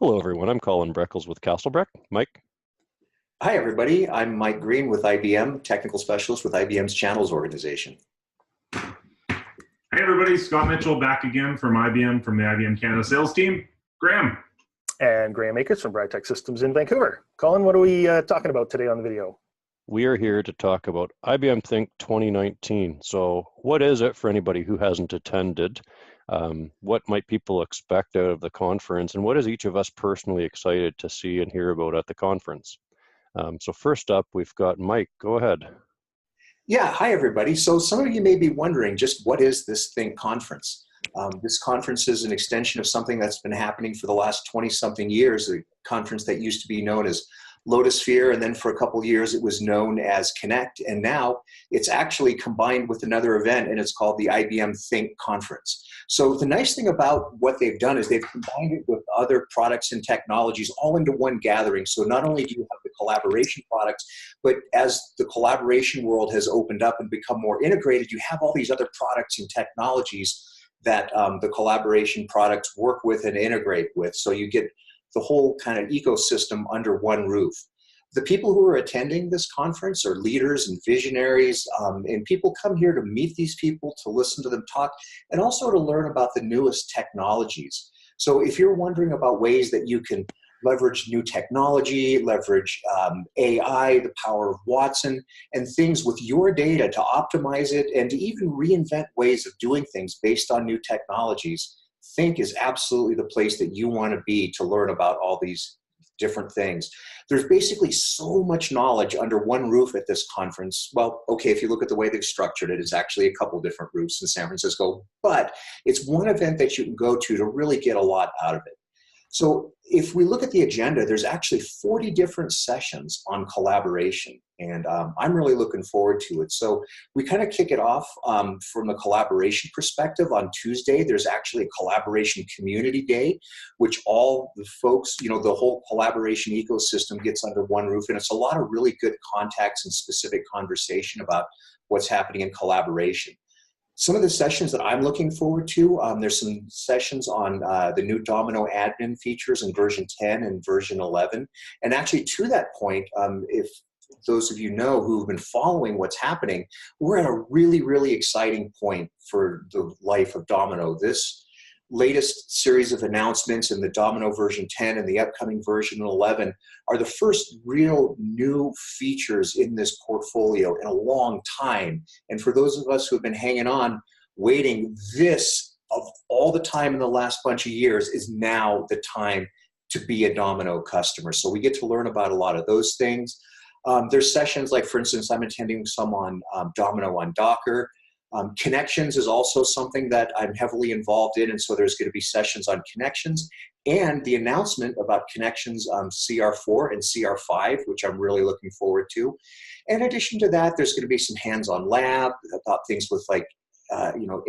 Hello, everyone. I'm Colin Breckles with Castlebreck. Mike? Hi, everybody. I'm Mike Green with IBM, Technical Specialist with IBM's Channels Organization. Hey, everybody. Scott Mitchell back again from IBM, from the IBM Canada sales team. Graham. And Graham Akers from Brightech Systems in Vancouver. Colin, what are we talking about today on the video? We are here to talk about IBM Think 2019. So what is it for anybody who hasn't attended? What might people expect out of the conference? And what is each of us personally excited to see and hear about at the conference? So first up, we've got Mike. Go ahead. Yeah, hi, everybody. So some of you may be wondering just what is this Think conference? This conference is an extension of something that's been happening for the last 20-something years, a conference that used to be known as Lotusphere, and then for a couple of years it was known as Connect, and now it's actually combined with another event, and it's called the IBM Think Conference. So the nice thing about what they've done is they've combined it with other products and technologies all into one gathering. So not only do you have the collaboration products, but as the collaboration world has opened up and become more integrated, you have all these other products and technologies that the collaboration products work with and integrate with. So you get the whole kind of ecosystem under one roof. The people who are attending this conference are leaders and visionaries, and people come here to meet these people, to listen to them talk, and also to learn about the newest technologies. So if you're wondering about ways that you can leverage new technology, leverage AI, the power of Watson, and things with your data to optimize it and to even reinvent ways of doing things based on new technologies, Think is absolutely the place that you want to be to learn about all these different things. There's basically so much knowledge under one roof at this conference. Well, okay, if you look at the way they've structured it, it's actually a couple different roofs in San Francisco, but it's one event that you can go to really get a lot out of it. So if we look at the agenda, there's actually 40 different sessions on collaboration, and I'm really looking forward to it. So we kind of kick it off from the collaboration perspective. On Tuesday, there's actually a collaboration community day, which all the folks, the whole collaboration ecosystem gets under one roof, and it's a lot of really good context and specific conversation about what's happening in collaboration. Some of the sessions that I'm looking forward to, there's some sessions on the new Domino admin features in version 10 and version 11. And actually to that point, if those of you know who've been following what's happening, we're at a really, really exciting point for the life of Domino. This latest series of announcements in the Domino version 10 and the upcoming version 11 are the first real new features in this portfolio in a long time. And for those of us who have been hanging on, waiting, this, of all the time in the last bunch of years, is now the time to be a Domino customer. So we get to learn about a lot of those things. There's sessions like, for instance, I'm attending some on Domino on Docker. Connections is also something that I'm heavily involved in, and so there's going to be sessions on connections and the announcement about connections CR4 and CR5, which I'm really looking forward to. In addition to that, there's going to be some hands-on lab about things with like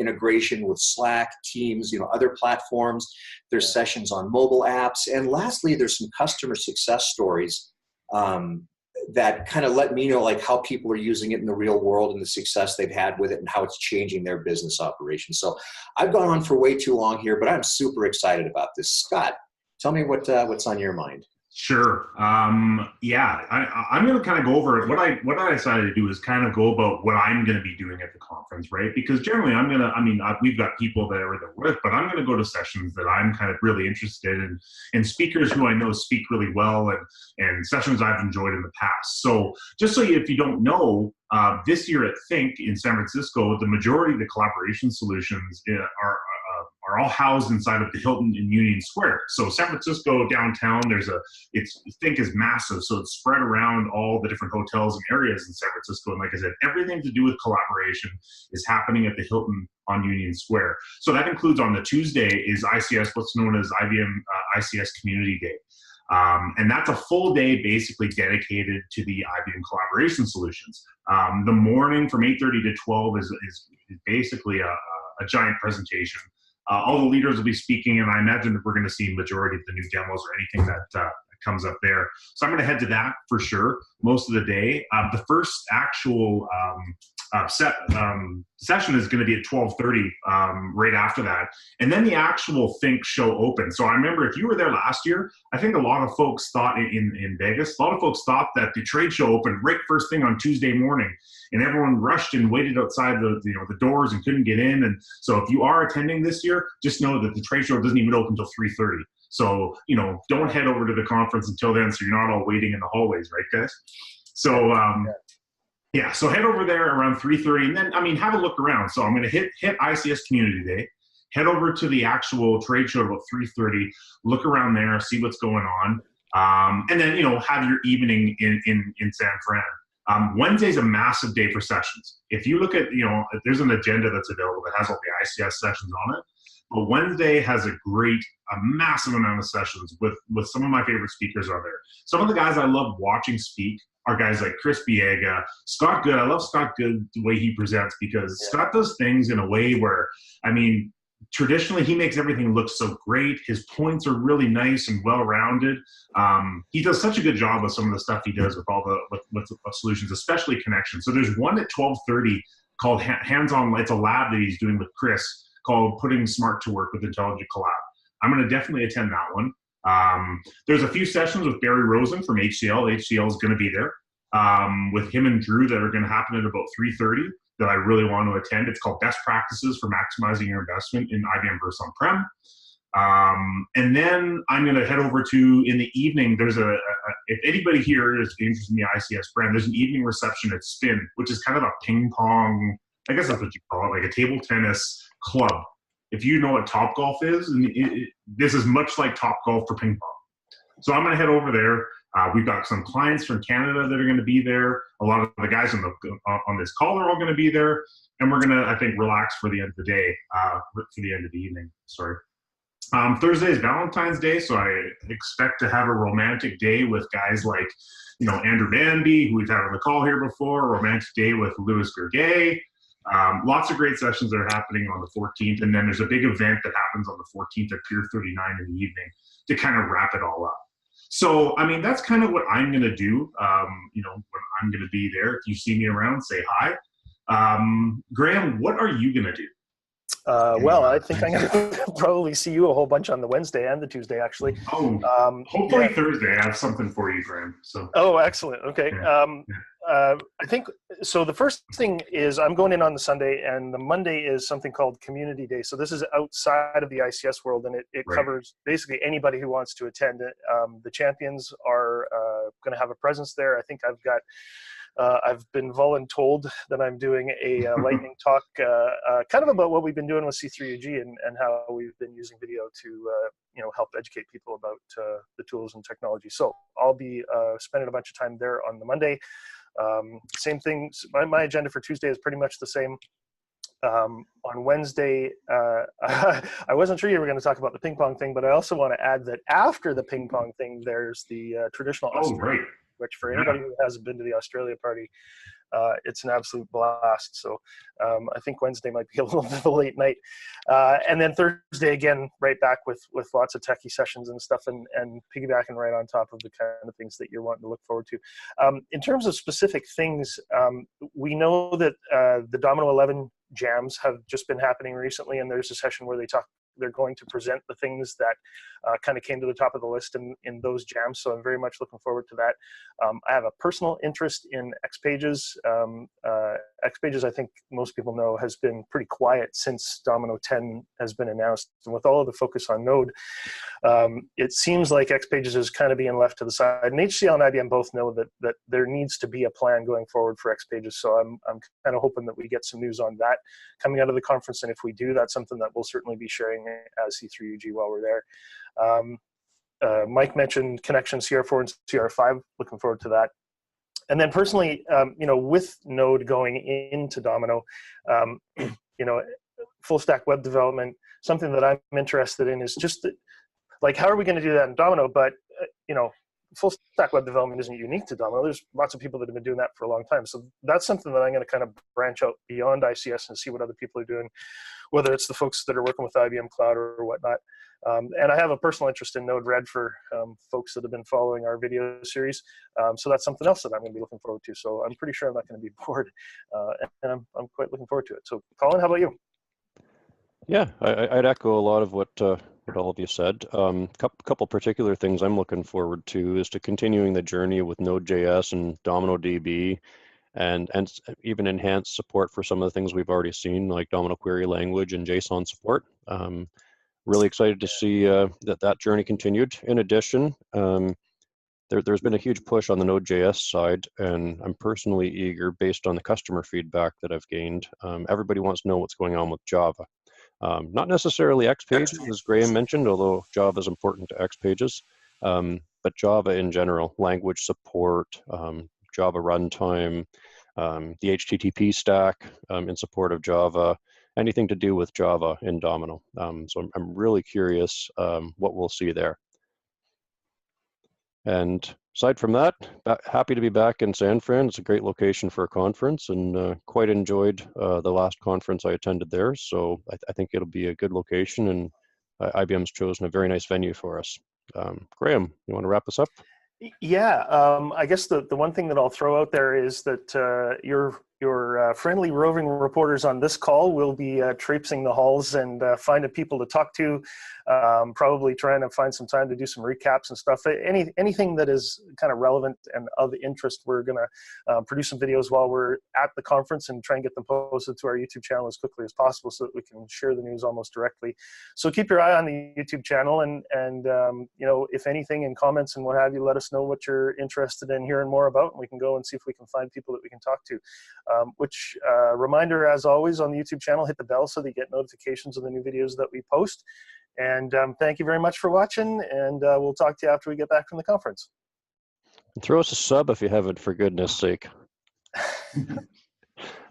integration with Slack, Teams, other platforms. There's sessions on mobile apps, and lastly, there's some customer success stories that kind of let me know like how people are using it in the real world and the success they've had with it and how it's changing their business operations. So I've gone on for way too long here, but I'm super excited about this. Scott, tell me what's on your mind. Sure. I'm going to kind of go over it. What I decided to do is kind of go about what I'm going to be doing at the conference, right? Because generally we've got people that are there with, but I'm going to go to sessions that I'm kind of really interested in, and speakers who I know speak really well, and sessions I've enjoyed in the past. So just so if you don't know, this year at Think in San Francisco, the majority of the collaboration solutions are all housed inside of the Hilton in Union Square. So San Francisco downtown, Think is massive, so it's spread around all the different hotels and areas in San Francisco. And like I said, everything to do with collaboration is happening at the Hilton on Union Square. So that includes on the Tuesday is ICS, what's known as IBM ICS Community Day. And that's a full day basically dedicated to the IBM collaboration solutions. The morning from 8:30 to 12 is basically a giant presentation. All the leaders will be speaking, and I imagine that we're going to see majority of the new demos or anything that comes up there. So I'm going to head to that for sure most of the day. The first actual session is going to be at 12:30 right after that. And then the actual Think show opens. So I remember if you were there last year, I think a lot of folks thought in Vegas, a lot of folks thought that the trade show opened right first thing on Tuesday morning, and everyone rushed and waited outside the doors and couldn't get in. And so if you are attending this year, just know that the trade show doesn't even open until 3:30. So, don't head over to the conference until then, so you're not all waiting in the hallways, right, guys? So, yeah, so head over there around 3:30, and then, have a look around. So I'm going to hit ICS Community Day, head over to the actual trade show about 3:30, look around there, see what's going on, and then, have your evening in San Fran. Wednesday's a massive day for sessions. If you look at, there's an agenda that's available that has all the ICS sessions on it. But Wednesday has a massive amount of sessions with some of my favorite speakers on there. Some of the guys I love watching speak are guys like Chris Biega, Scott Good. I love Scott Good, the way he presents, because Scott does things in a way where, traditionally he makes everything look so great. His points are really nice and well-rounded. He does such a good job with some of the stuff he does with all with solutions, especially connections. So there's one at 12:30 called Hands-On. It's a lab that he's doing with Chris, called Putting Smart to Work with Intelligent Collab. I'm going to definitely attend that one. There's a few sessions with Barry Rosen from HCL. HCL is going to be there with him and Drew that are going to happen at about 3:30 that I really want to attend. It's called Best Practices for Maximizing Your Investment in IBM versus On-Prem. And then I'm going to head over to, in the evening, there's if anybody here is interested in the ICS brand, there's an evening reception at Spin, which is kind of a ping pong, I guess that's what you call it, like a table tennis club. If you know what Topgolf is, and this is much like Topgolf for ping pong. So I'm going to head over there. We've got some clients from Canada that are going to be there. A lot of the guys on this call are all going to be there, and we're going to, I think, relax for the end of the day, for the end of the evening. Sorry. Thursday is Valentine's Day, so I expect to have a romantic day with guys like, Andrew Danby, who we've had on the call here before. Romantic day with Louis Gergay. Lots of great sessions that are happening on the 14th, and then there's a big event that happens on the 14th at Pier 39 in the evening to kind of wrap it all up. So, that's kind of what I'm going to do, when I'm going to be there. If you see me around, say hi. Graham, what are you going to do? Well, I think I'm going to probably see you a whole bunch on the Wednesday and the Tuesday, actually. Oh, hopefully Thursday I have something for you, Graham. So. Oh, excellent. Okay. Yeah. I think, so the first thing is I'm going in on the Sunday, and the Monday is something called Community Day. So this is outside of the ICS world, and it covers basically anybody who wants to attend it. The champions are going to have a presence there. I think I've been voluntold that I'm doing a lightning talk kind of about what we've been doing with C3UG and how we've been using video to help educate people about the tools and technology. So I'll be spending a bunch of time there on the Monday. Same thing, my agenda for Tuesday is pretty much the same. On Wednesday, I wasn't sure you were going to talk about the ping pong thing, but I also want to add that after the ping pong thing, there's the traditional right. Which for anybody who hasn't been to the Australia party, it's an absolute blast. So I think Wednesday might be a little bit of a late night. And then Thursday, again, right back with lots of techie sessions and stuff, and piggybacking right on top of the kind of things that you're wanting to look forward to. In terms of specific things, we know that the Domino 11 jams have just been happening recently, and there's a session where they're going to present the things that kind of came to the top of the list in those jams. So I'm very much looking forward to that. I have a personal interest in XPages. XPages, I think most people know, has been pretty quiet since Domino 10 has been announced. And with all of the focus on Node, it seems like XPages is kind of being left to the side. And HCL and IBM both know that there needs to be a plan going forward for XPages. So I'm kind of hoping that we get some news on that coming out of the conference. And if we do, that's something that we'll certainly be sharing as C3UG while we're there. Mike mentioned Connection CR4 and CR5. Looking forward to that. And then personally, with Node going into Domino, full stack web development, something that I'm interested in is just how are we going to do that in Domino? But, full stack web development isn't unique to Domino. There's lots of people that have been doing that for a long time. So that's something that I'm going to kind of branch out beyond ICS and see what other people are doing, whether it's the folks that are working with IBM Cloud or whatnot. And I have a personal interest in Node-RED for folks that have been following our video series. So that's something else that I'm going to be looking forward to. So I'm pretty sure I'm not going to be bored, and I'm quite looking forward to it. So Colin, how about you? Yeah, I'd echo a lot of what all of you said. Couple particular things I'm looking forward to is to continuing the journey with Node.js and DominoDB, and even enhance support for some of the things we've already seen, like Domino Query Language and JSON support. Really excited to see that journey continued. In addition, there's been a huge push on the Node.js side, and I'm personally eager, based on the customer feedback that I've gained. Everybody wants to know what's going on with Java. Not necessarily X pages, as Graham mentioned, although Java is important to X pages, but Java in general, language support, Java runtime, the HTTP stack in support of Java, anything to do with Java in Domino. So I'm really curious what we'll see there. And aside from that, happy to be back in San Fran. It's a great location for a conference, and quite enjoyed the last conference I attended there. So I think it'll be a good location, and IBM's chosen a very nice venue for us. Graham, you want to wrap us up? Yeah, I guess the one thing that I'll throw out there is that your friendly roving reporters on this call will be traipsing the halls and finding people to talk to, probably trying to find some time to do some recaps and stuff. Anything that is kind of relevant and of interest, we're going to produce some videos while we're at the conference and try and get them posted to our YouTube channel as quickly as possible so that we can share the news almost directly. So keep your eye on the YouTube channel, and you know, if anything in comments and what have you, let us know what you're interested in hearing more about, and we can go and see if we can find people that we can talk to. Reminder, as always, on the YouTube channel, hit the bell so that you get notifications of the new videos that we post. And thank you very much for watching, and we'll talk to you after we get back from the conference. Throw us a sub if you haven't, for goodness sake.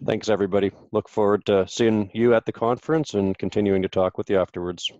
Thanks, everybody. Look forward to seeing you at the conference and continuing to talk with you afterwards.